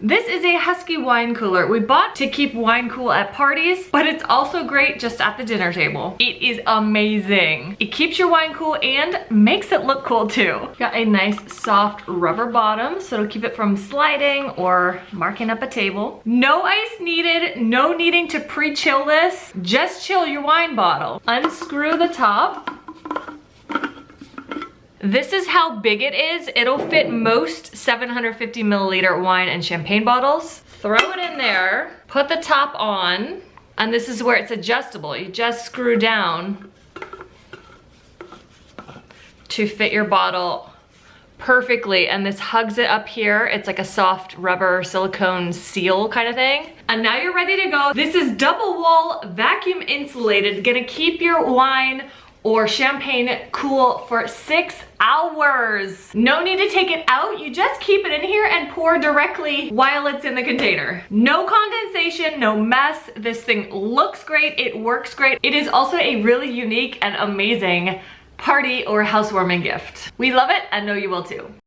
This is a Huski wine cooler we bought to keep wine cool at parties, but it's also great just at the dinner table. It is amazing. It keeps your wine cool and makes it look cool too. Got a nice soft rubber bottom, so it'll keep it from sliding or marking up a table. No ice needed, no needing to pre-chill this. Just chill your wine bottle. Unscrew the top. This is how big it is. It'll fit most 750 milliliter wine and champagne bottles. Throw it in there, put the top on, and this is where it's adjustable. You just screw down to fit your bottle perfectly, and this hugs it up here. It's like a soft rubber silicone seal kind of thing. And now you're ready to go. This is double wall, vacuum insulated, gonna keep your wine or champagne cool for 6 hours. No need to take it out. You just keep it in here and pour directly while it's in the container. No condensation, no mess. This thing looks great. It works great. It is also a really unique and amazing party or housewarming gift. We love it and know you will too.